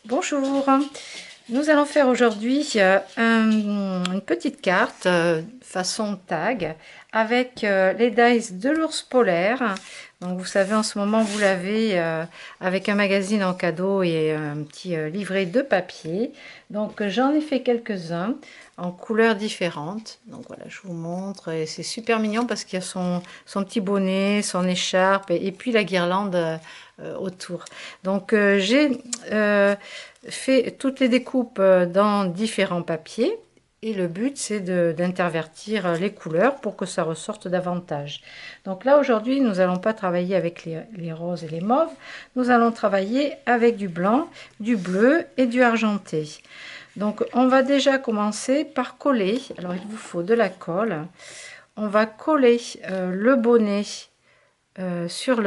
Bonjour, nous allons faire aujourd'hui une petite carte façon tag avec les dice de l'ours polaire. Donc vous savez, en ce moment vous l'avez avec un magazine en cadeau et un petit livret de papier. Donc j'en ai fait quelques-uns en couleurs différentes. Donc voilà, je vous montre, et c'est super mignon parce qu'il y a son petit bonnet, son écharpe et puis la guirlande autour. Donc j'ai fait toutes les découpes dans différents papiers et le but c'est d'intervertir les couleurs pour que ça ressorte davantage. Donc là aujourd'hui nous n'allons pas travailler avec les roses et les mauves, nous allons travailler avec du blanc, du bleu et du argenté. Donc on va déjà commencer par coller. Alors il vous faut de la colle. On va coller le bonnet sur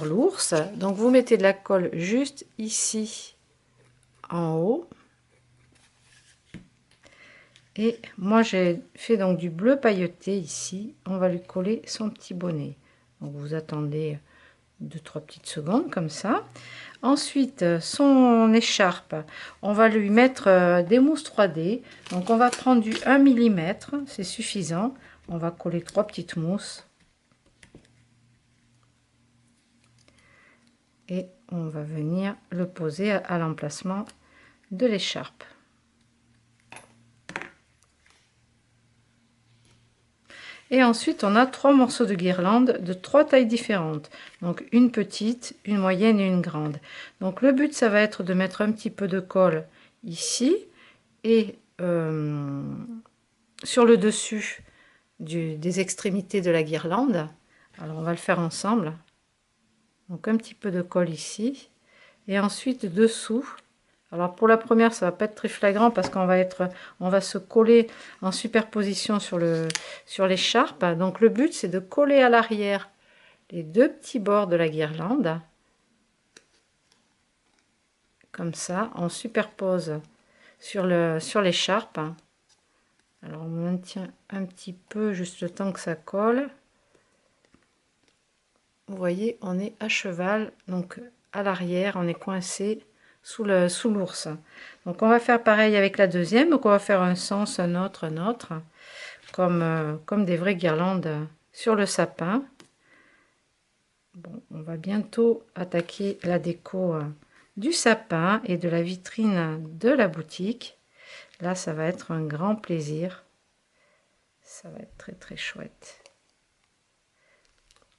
l'ours. Donc vous mettez de la colle juste ici en haut. Et moi j'ai fait donc du bleu pailleté ici. On va lui coller son petit bonnet. Donc vous attendez 2-3 petites secondes comme ça. Ensuite son écharpe, on va lui mettre des mousses 3D. Donc on va prendre du 1 mm, c'est suffisant. On va coller 3 petites mousses. Et on va venir le poser à l'emplacement de l'écharpe. Et ensuite, on a 3 morceaux de guirlande de 3 tailles différentes. Donc une petite, une moyenne et une grande. Donc le but, ça va être de mettre un petit peu de colle ici et sur le dessus des extrémités de la guirlande. Alors on va le faire ensemble. Donc un petit peu de colle ici. Et ensuite dessous. Alors pour la première, ça va pas être très flagrant parce qu'on va se coller en superposition sur l'écharpe. Donc le but c'est de coller à l'arrière les deux petits bords de la guirlande. Comme ça, on superpose sur l'écharpe. Alors on maintient un petit peu juste le temps que ça colle. Vous voyez, on est à cheval, donc à l'arrière, on est coincé sous l'ours. Donc on va faire pareil avec la deuxième, donc on va faire un sens, un autre, comme des vraies guirlandes sur le sapin. Bon, on va bientôt attaquer la déco du sapin et de la vitrine de la boutique. Là, ça va être un grand plaisir. Ça va être très très chouette.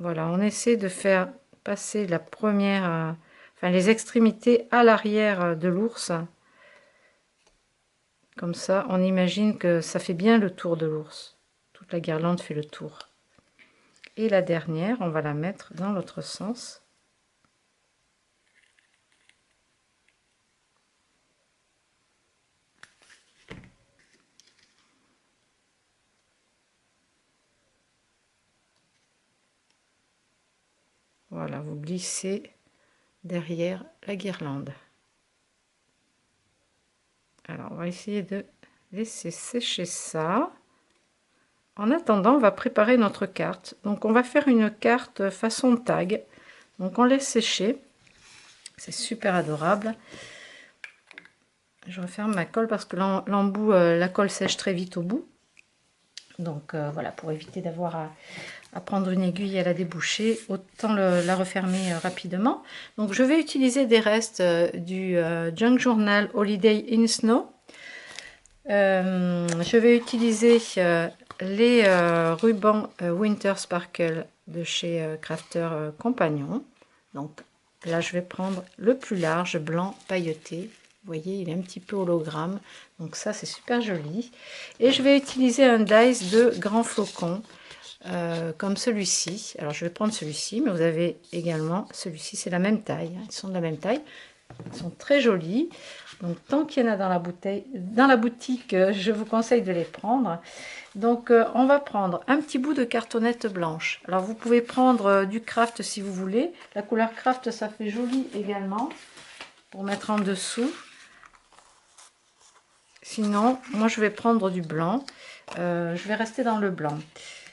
Voilà, on essaie de faire passer la première... les extrémités à l'arrière de l'ours. Comme ça, on imagine que ça fait bien le tour de l'ours. Toute la guirlande fait le tour. Et la dernière, on va la mettre dans l'autre sens. Voilà, vous glissez derrière la guirlande. Alors, on va essayer de laisser sécher ça. En attendant, on va préparer notre carte. Donc, on va faire une carte façon tag. Donc, on laisse sécher. C'est super adorable. Je referme ma colle parce que l'embout, la colle sèche très vite au bout. Donc, voilà, pour éviter d'avoir à prendre une aiguille et à la déboucher, autant la refermer rapidement. Donc, je vais utiliser des restes du Junk Journal Holiday in Snow. Je vais utiliser les rubans Winter Sparkle de chez Crafter Compagnon. Donc là, je vais prendre le plus large, blanc pailleté. Vous voyez, il est un petit peu hologramme. Donc ça, c'est super joli. Et je vais utiliser un dice de grand flocon, comme celui-ci. Alors, je vais prendre celui-ci, mais vous avez également celui-ci. C'est la même taille. Ils sont de la même taille. Ils sont très jolis. Donc, tant qu'il y en a dans la boutique, je vous conseille de les prendre. Donc, on va prendre un petit bout de cartonnette blanche. Alors, vous pouvez prendre du craft si vous voulez. La couleur craft, ça fait joli également pour mettre en dessous. Sinon, moi, je vais prendre du blanc. Je vais rester dans le blanc.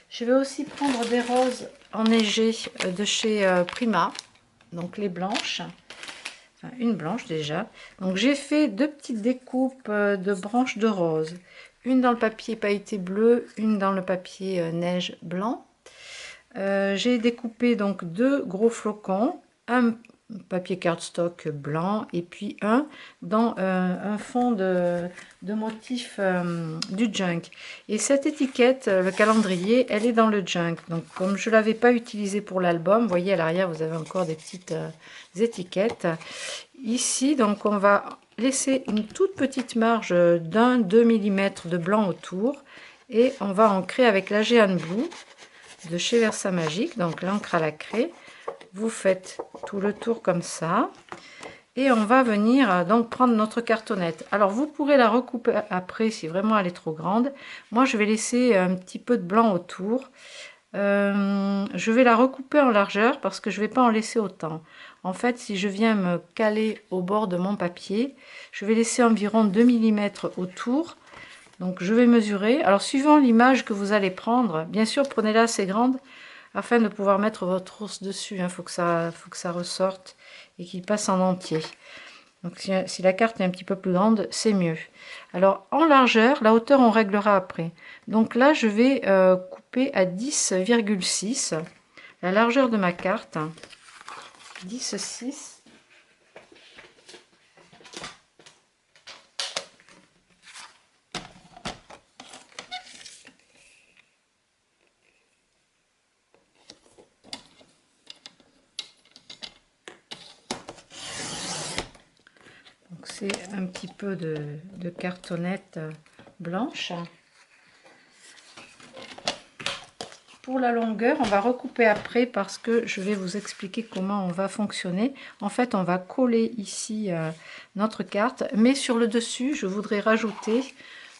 Je vais aussi prendre des roses enneigées de chez Prima. Donc, les blanches. enfin une blanche déjà. Donc j'ai fait 2 petites découpes de branches de rose. Une dans le papier pailleté bleu, une dans le papier neige blanc. J'ai découpé donc 2 gros flocons, un papier cardstock blanc et puis un dans un fond de motif du junk. Et cette étiquette, le calendrier, elle est dans le junk. Donc comme je ne l'avais pas utilisé pour l'album, vous voyez à l'arrière vous avez encore des petites étiquettes. Ici donc on va laisser une toute petite marge d'1-2 mm de blanc autour et on va ancrer avec la Géane Blue de chez Versamagic, donc l'encre à la craie. Vous faites tout le tour comme ça et on va venir donc prendre notre cartonnette. Alors vous pourrez la recouper après si vraiment elle est trop grande. Moi je vais laisser un petit peu de blanc autour. Je vais la recouper en largeur parce que je vais pas en laisser autant. En fait, si je viens me caler au bord de mon papier, je vais laisser environ 2 mm autour. Donc je vais mesurer. Alors suivant l'image que vous allez prendre, bien sûr prenez-la assez grande afin de pouvoir mettre votre ours dessus. Il faut que ça ressorte et qu'il passe en entier. Donc si la carte est un petit peu plus grande, c'est mieux. Alors en largeur, la hauteur on réglera après. Donc là je vais couper à 10,6 la largeur de ma carte. 10,6. C'est un petit peu de cartonnette blanche. Pour la longueur, on va recouper après parce que je vais vous expliquer comment on va fonctionner. En fait, on va coller ici notre carte, mais sur le dessus, je voudrais rajouter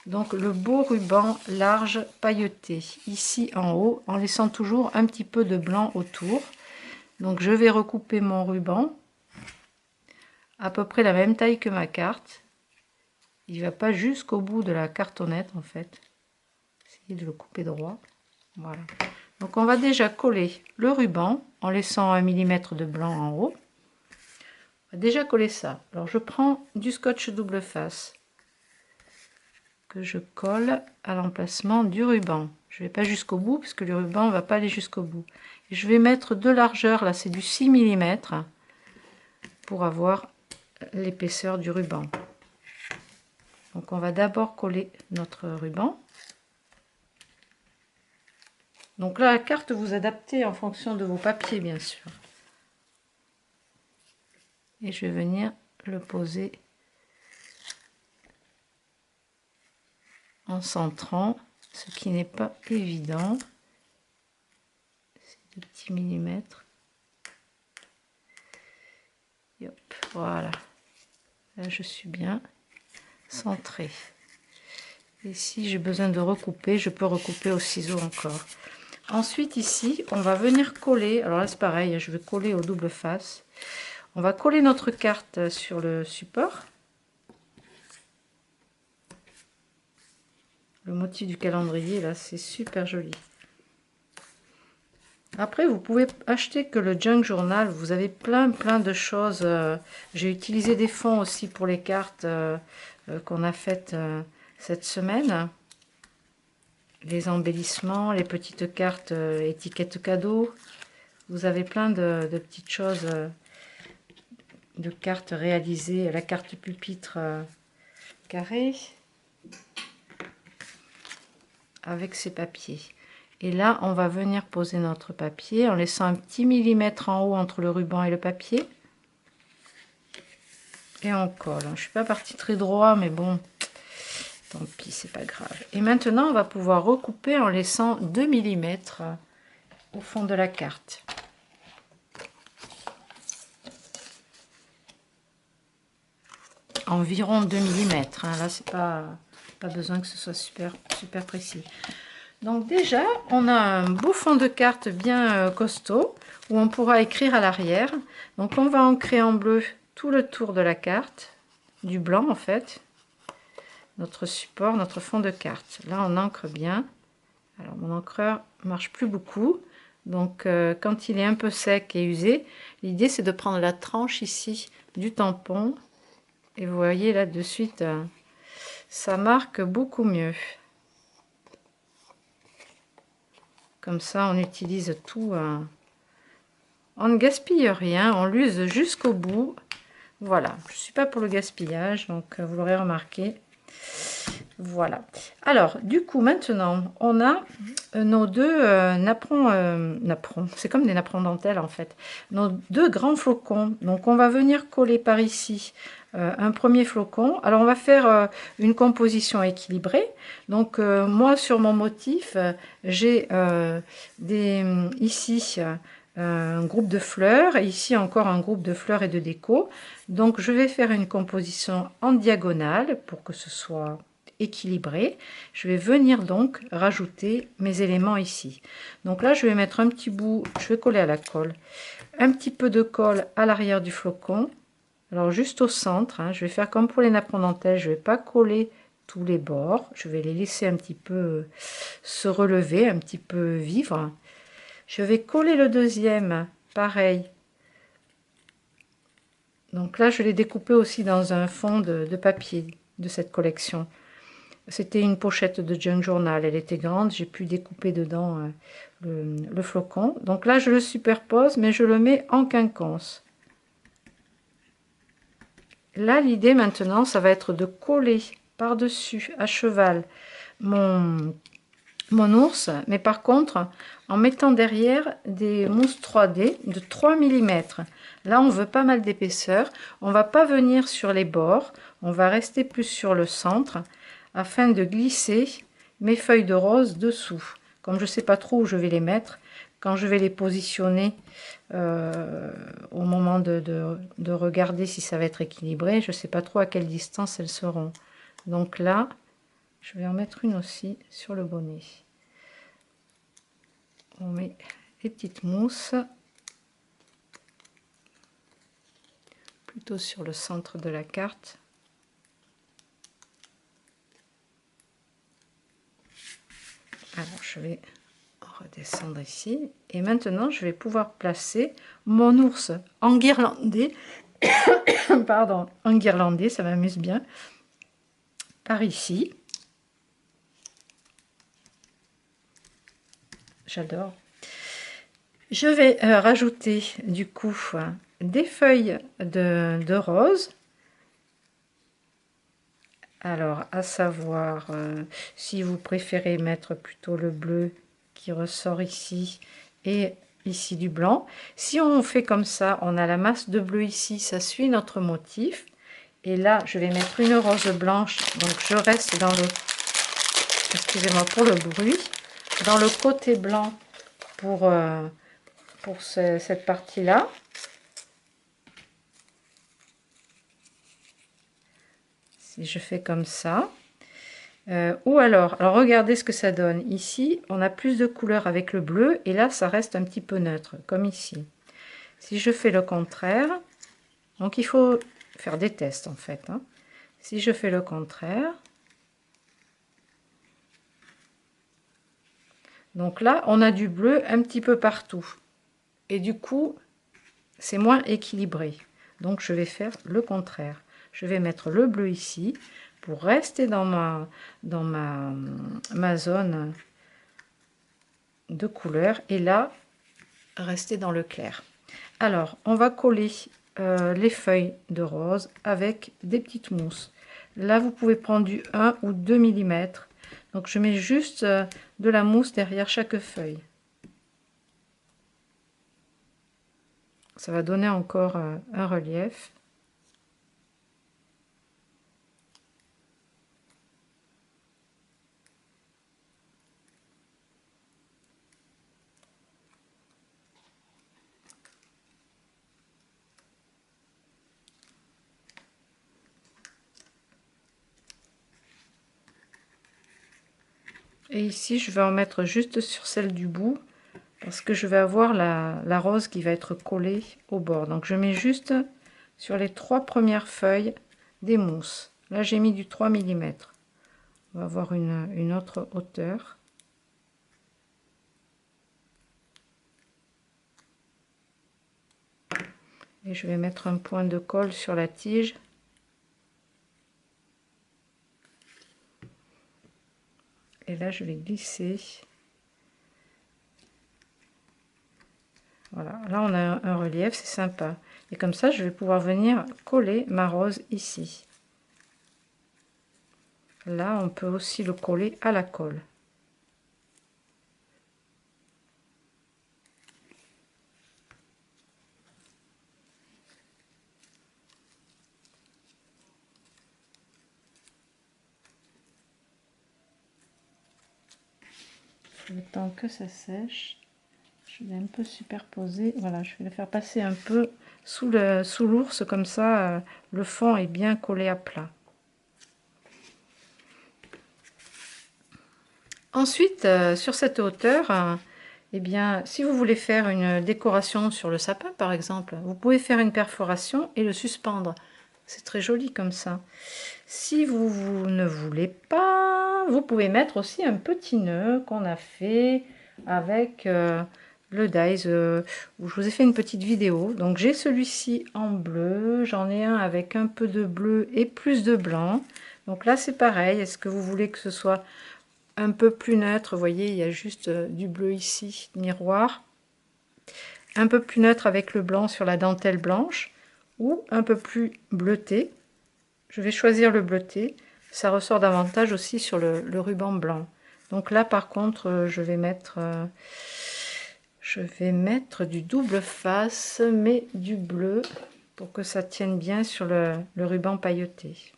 donc le beau ruban large pailleté ici en haut, en laissant toujours un petit peu de blanc autour. Donc je vais recouper mon ruban à peu près la même taille que ma carte. Il va pas jusqu'au bout de la cartonnette en fait. Essayez de le couper droit. Voilà. Donc on va déjà coller le ruban en laissant 1 mm de blanc en haut. On va déjà coller ça. Alors je prends du scotch double face que je colle à l'emplacement du ruban. Je vais pas jusqu'au bout parce que le ruban va pas aller jusqu'au bout. Et je vais mettre de largeur, là c'est du 6 mm pour avoir l'épaisseur du ruban. Donc on va d'abord coller notre ruban. Donc là, la carte, vous adaptez en fonction de vos papiers, bien sûr. Et je vais venir le poser en centrant, ce qui n'est pas évident. C'est 2 petits millimètres. Et hop, voilà. Là, je suis bien centrée. Et si j'ai besoin de recouper, je peux recouper au ciseau encore. Ensuite ici on va venir coller, alors là c'est pareil, je vais coller au double face. On va coller notre carte sur le support. Le motif du calendrier là c'est super joli. Après vous pouvez acheter que le junk journal, vous avez plein de choses. J'ai utilisé des fonds aussi pour les cartes qu'on a faites cette semaine. Les embellissements, les petites cartes étiquettes cadeaux. Vous avez plein de petites choses, de cartes réalisées. La carte pupitre carrée avec ces papiers. Et là, on va venir poser notre papier en laissant un petit millimètre en haut entre le ruban et le papier. Et on colle. Je suis pas partie très droit, mais bon, tant pis, c'est pas grave. Et maintenant, on va pouvoir recouper en laissant 2 mm au fond de la carte. Environ 2 mm. Hein. Là, c'est pas besoin que ce soit super précis. Donc déjà, on a un beau fond de carte bien costaud où on pourra écrire à l'arrière. Donc on va ancrer en bleu tout le tour de la carte, du blanc en fait, notre support, notre fond de carte. Là, on ancre bien. Alors mon encreur marche plus beaucoup, Donc quand il est un peu sec et usé, l'idée c'est de prendre la tranche ici du tampon. Et vous voyez là de suite, ça marque beaucoup mieux. Comme ça, on utilise tout. On ne gaspille rien, on l'use jusqu'au bout. Voilà, je ne suis pas pour le gaspillage, donc vous l'aurez remarqué. Voilà. Alors, du coup, maintenant, on a nos deux napperons, c'est comme des napperons dentelles en fait, nos deux grands flocons. Donc, on va venir coller par ici un premier flocon. Alors, on va faire une composition équilibrée. Donc, moi, sur mon motif, j'ai ici un groupe de fleurs, et ici encore un groupe de fleurs et de déco. Donc, je vais faire une composition en diagonale pour que ce soit équilibré. Je vais venir donc rajouter mes éléments ici. Donc là, je vais mettre un petit bout, je vais coller à la colle, un petit peu de colle à l'arrière du flocon. Alors juste au centre, hein, je vais faire comme pour les napperons dentelles, je ne vais pas coller tous les bords, je vais les laisser un petit peu se relever, un petit peu vivre. Je vais coller le deuxième, pareil. Donc là, je l'ai découpé aussi dans un fond de papier de cette collection. C'était une pochette de junk journal, elle était grande, j'ai pu découper dedans le flocon. Donc là, je le superpose, mais je le mets en quinconce. Là, l'idée maintenant, ça va être de coller par-dessus, à cheval, mon ours, mais par contre, en mettant derrière des mousses 3D de 3 mm. Là, on veut pas mal d'épaisseur. On va pas venir sur les bords, on va rester plus sur le centre, afin de glisser mes feuilles de rose dessous. Comme je ne sais pas trop où je vais les mettre, quand je vais les positionner au moment de regarder si ça va être équilibré, je ne sais pas trop à quelle distance elles seront. Donc là, je vais en mettre une aussi sur le bonnet. On met les petites mousses plutôt sur le centre de la carte. Alors, je vais redescendre ici. Et maintenant, je vais pouvoir placer mon ours enguirlandé. Pardon, enguirlandé, ça m'amuse bien. Par ici. J'adore. Je vais rajouter du coup des feuilles de rose. Alors, à savoir, si vous préférez mettre plutôt le bleu qui ressort ici et ici du blanc. Si on fait comme ça, on a la masse de bleu ici, ça suit notre motif. Et là, je vais mettre une rose blanche, donc je reste dans le, excusez-moi pour le bruit, dans le côté blanc pour cette partie-là. Si je fais comme ça. Ou alors regardez ce que ça donne. Ici, on a plus de couleur avec le bleu, et là, ça reste un petit peu neutre, comme ici. Si je fais le contraire, donc il faut faire des tests en fait. Hein. Si je fais le contraire, donc là, on a du bleu un petit peu partout. Et du coup, c'est moins équilibré. Donc, je vais faire le contraire. Je vais mettre le bleu ici pour rester dans ma zone de couleur. Et là, rester dans le clair. Alors, on va coller les feuilles de rose avec des petites mousses. Là, vous pouvez prendre du 1 ou 2 mm. Donc, je mets juste de la mousse derrière chaque feuille. Ça va donner encore un relief. Et ici, je vais en mettre juste sur celle du bout, parce que je vais avoir la rose qui va être collée au bord. Donc, je mets juste sur les 3 premières feuilles des mousses. Là, j'ai mis du 3 mm. On va avoir une autre hauteur. Et je vais mettre un point de colle sur la tige. Et là, je vais glisser. Voilà, là on a un relief, c'est sympa. Et comme ça, je vais pouvoir venir coller ma rose ici. Là, on peut aussi le coller à la colle. Le temps que ça sèche, je vais un peu superposer. Voilà, je vais le faire passer un peu sous l'ours, comme ça, le fond est bien collé à plat. Ensuite, sur cette hauteur, eh bien, si vous voulez faire une décoration sur le sapin, par exemple, vous pouvez faire une perforation et le suspendre. C'est très joli comme ça. Si vous ne voulez pas, vous pouvez mettre aussi un petit nœud qu'on a fait avec le dies, où je vous ai fait une petite vidéo. Donc j'ai celui-ci en bleu, j'en ai un avec un peu de bleu et plus de blanc. Donc là c'est pareil, est-ce que vous voulez que ce soit un peu plus neutre? Vous voyez, il y a juste du bleu ici, miroir. Un peu plus neutre avec le blanc sur la dentelle blanche, ou un peu plus bleuté. Je vais choisir le bleuté, ça ressort davantage aussi sur le ruban blanc. Donc là par contre je vais mettre du double face, mais du bleu, pour que ça tienne bien sur le ruban pailleté.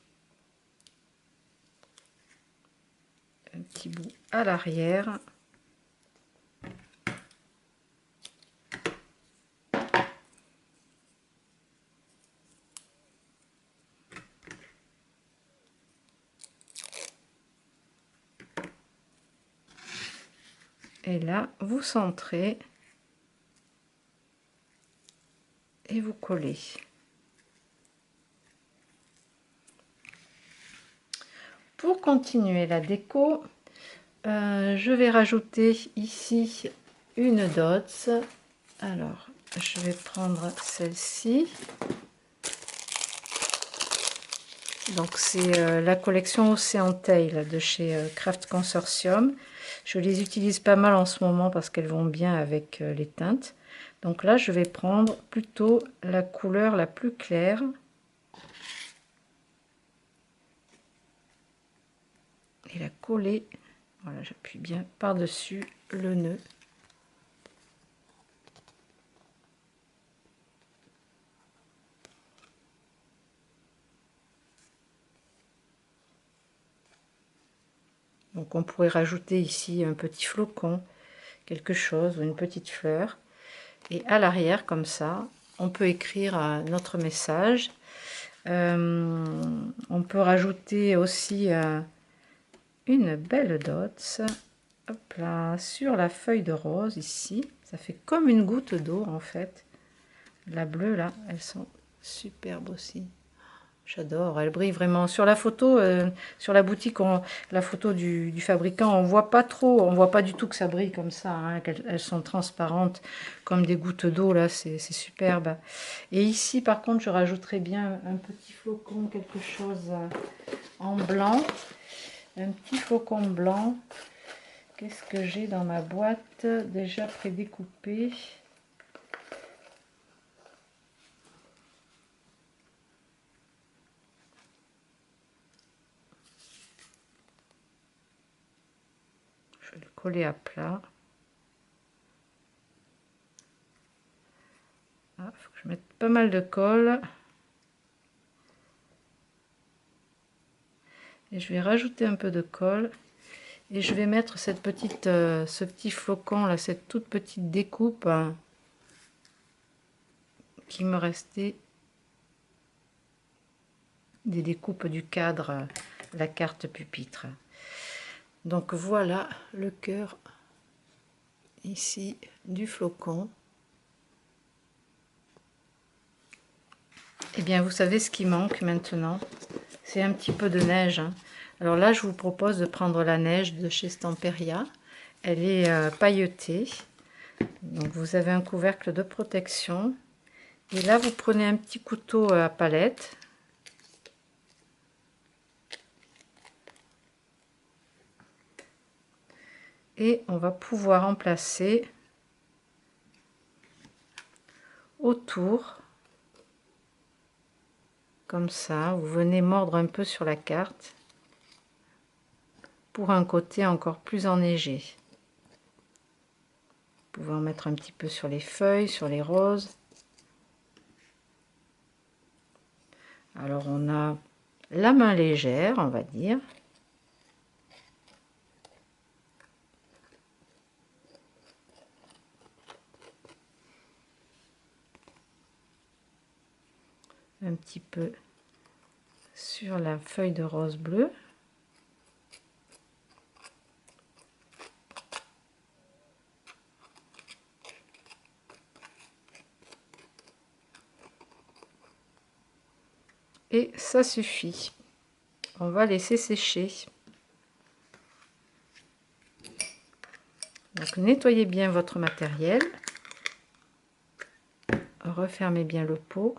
Un petit bout à l'arrière. Et là, vous centrez et vous collez. Pour continuer la déco, je vais rajouter ici une dots. Alors, je vais prendre celle-ci. Donc, c'est la collection Océan Tail de chez Craft Consortium. Je les utilise pas mal en ce moment parce qu'elles vont bien avec les teintes. Donc là, je vais prendre plutôt la couleur la plus claire. Et la coller. Voilà, j'appuie bien par-dessus le nœud. Donc on pourrait rajouter ici un petit flocon, quelque chose, ou une petite fleur. Et à l'arrière, comme ça, on peut écrire notre message. On peut rajouter aussi une belle dots, hop là, sur la feuille de rose ici. Ça fait comme une goutte d'eau en fait. La bleue là, elles sont superbes aussi. J'adore, elle brille vraiment. Sur la photo, sur la boutique, la photo du fabricant, on voit pas trop, on voit pas du tout que ça brille comme ça, hein, elles sont transparentes comme des gouttes d'eau, là, c'est superbe. Et ici, par contre, je rajouterais bien un petit flocon, quelque chose en blanc. Un petit flocon blanc. Qu'est-ce que j'ai dans ma boîte déjà prédécoupé? Je vais le coller à plat. Il faut que je mette pas mal de colle. Et je vais rajouter un peu de colle. Et je vais mettre cette petite, ce petit flocon là, cette toute petite découpe qui me restait des découpes du cadre, la carte pupitre. Donc voilà le cœur ici du flocon. Et bien vous savez ce qui manque maintenant, c'est un petit peu de neige, hein. Alors là je vous propose de prendre la neige de chez Stamperia. Elle est pailletée, donc vous avez un couvercle de protection Et là, vous prenez un petit couteau à palette. Et on va pouvoir en placer autour. Comme ça, vous venez mordre un peu sur la carte pour un côté encore plus enneigé. Vous pouvez en mettre un petit peu sur les feuilles, sur les roses. Alors on a la main légère, on va dire. Un petit peu sur la feuille de rose bleue. Et ça suffit. On va laisser sécher. Donc nettoyez bien votre matériel. Refermez bien le pot.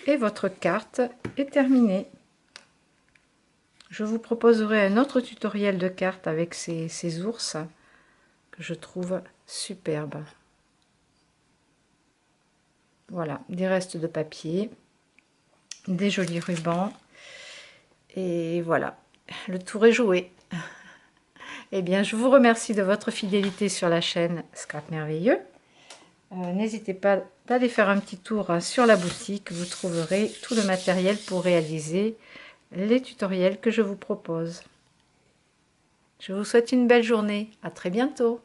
Et votre carte est terminée. Je vous proposerai un autre tutoriel de cartes avec ces ours que je trouve superbes. Voilà, des restes de papier, des jolis rubans. Et voilà, le tour est joué. Eh bien, je vous remercie de votre fidélité sur la chaîne Scrap Merveilleux. N'hésitez pas d'aller faire un petit tour sur la boutique. Vous trouverez tout le matériel pour réaliser les tutoriels que je vous propose. Je vous souhaite une belle journée. À très bientôt.